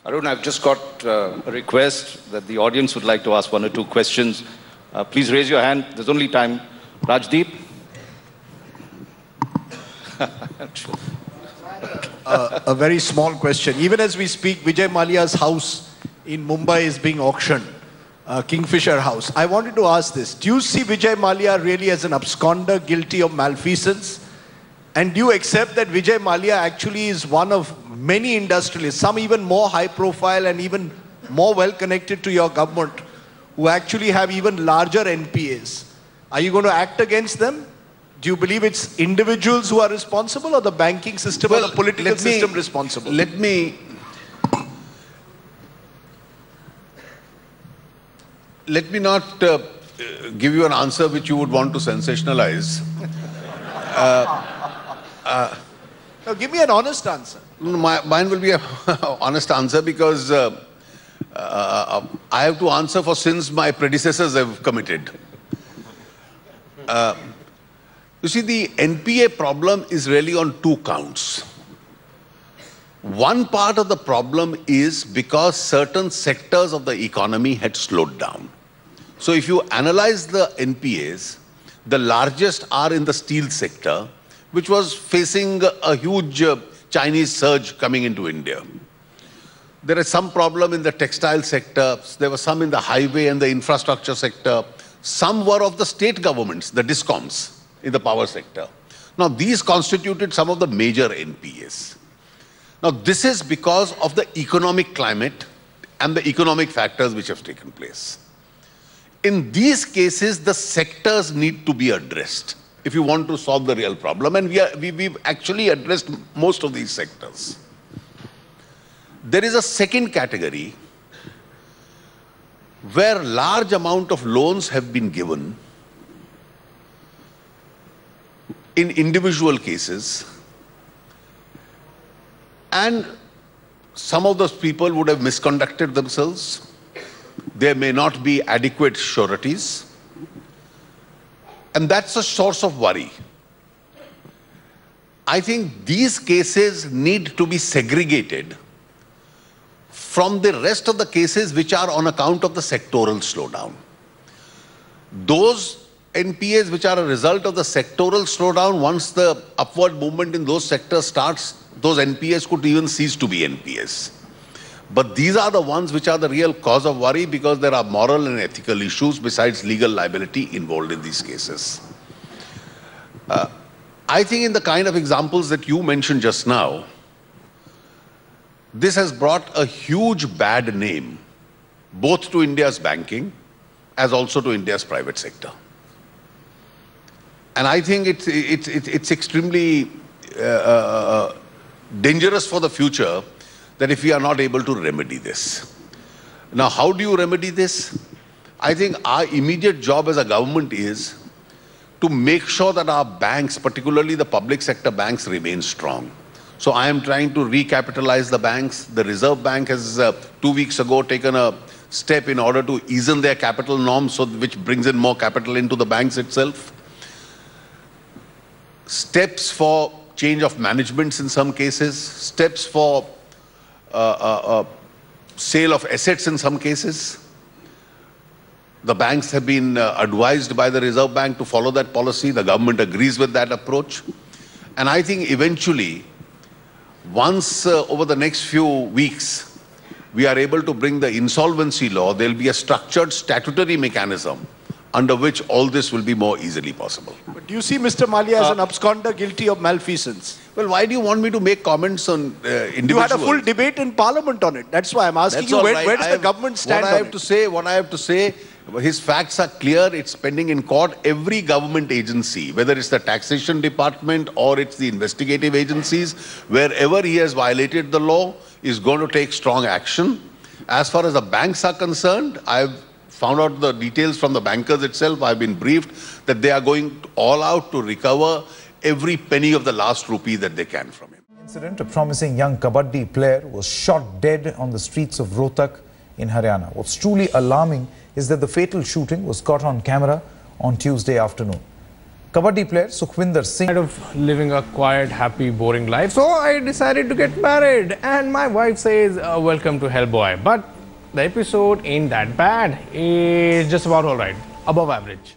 Arun, I've just got a request that the audience would like to ask one or two questions. Please raise your hand. There's only time. Rajdeep? A very small question. Even as we speak, Vijay Mallya's house in Mumbai is being auctioned. Kingfisher House. I wanted to ask this. Do you see Vijay Mallya really as an absconder guilty of malfeasance? And do you accept that Vijay Mallya actually is one of many industrialists, some even more high profile and even more well connected to your government, who actually have even larger NPAs? Are you going to act against them? Do you believe it's individuals who are responsible, or the banking system or the political system responsible? Let me not give you an answer which you would want to sensationalize. No, give me an honest answer. Mine will be an honest answer, because I have to answer for sins my predecessors have committed. You see, the NPA problem is really on two counts. One part of the problem is because certain sectors of the economy had slowed down. So if you analyze the NPAs, the largest are in the steel sector, which was facing a huge Chinese surge coming into India. There is some problem in the textile sector. There was some in the highway and the infrastructure sector. Some were of the state governments, the DISCOMs, in the power sector. Now, these constituted some of the major NPAs. Now, this is because of the economic climate and the economic factors which have taken place. In these cases, the sectors need to be addressed if you want to solve the real problem. And we've actually addressed most of these sectors. There is a second category where large amount of loans have been given in individual cases, and some of those people would have misconducted themselves. There may not be adequate sureties, and that's a source of worry. I think these cases need to be segregated from the rest of the cases which are on account of the sectoral slowdown. Those NPAs which are a result of the sectoral slowdown, once the upward movement in those sectors starts, those NPAs could even cease to be NPAs. But these are the ones which are the real cause of worry, because there are moral and ethical issues besides legal liability involved in these cases. I think in the kind of examples that you mentioned just now, this has brought a huge bad name both to India's banking as also to India's private sector. And I think it's extremely dangerous for the future that if we are not able to remedy this. Now, how do you remedy this? I think our immediate job as a government is to make sure that our banks, particularly the public sector banks, remain strong. So I am trying to recapitalize the banks. The Reserve Bank has 2 weeks ago taken a step in order to ease in their capital norms, which brings in more capital into the banks itself. Steps for change of managements in some cases, steps for sale of assets in some cases. The banks have been advised by the Reserve Bank to follow that policy. The government agrees with that approach. And I think eventually, once over the next few weeks, we are able to bring the insolvency law, there will be a structured statutory mechanism under which all this will be more easily possible. But do you see Mr. Mallya as an absconder guilty of malfeasance? Well, why do you want me to make comments on individuals? You had a full debate in Parliament on it. That's why I'm asking you, where does the government stand on it? What I have to say, his facts are clear. It's pending in court. Every government agency, whether it's the taxation department or it's the investigative agencies, wherever he has violated the law, is going to take strong action. As far as the banks are concerned, I've found out the details from the bankers itself. I've been briefed that they are going all out to recover every penny of the last rupee that they can from him. Incident: a promising young kabaddi player was shot dead on the streets of Rohtak in Haryana. What's truly alarming is that the fatal shooting was caught on camera on Tuesday afternoon. Kabaddi player Sukhwinder Singh. Tired of living a quiet, happy, boring life, so I decided to get married. And my wife says, welcome to hell, boy. But the episode ain't that bad. It's just about alright, above average.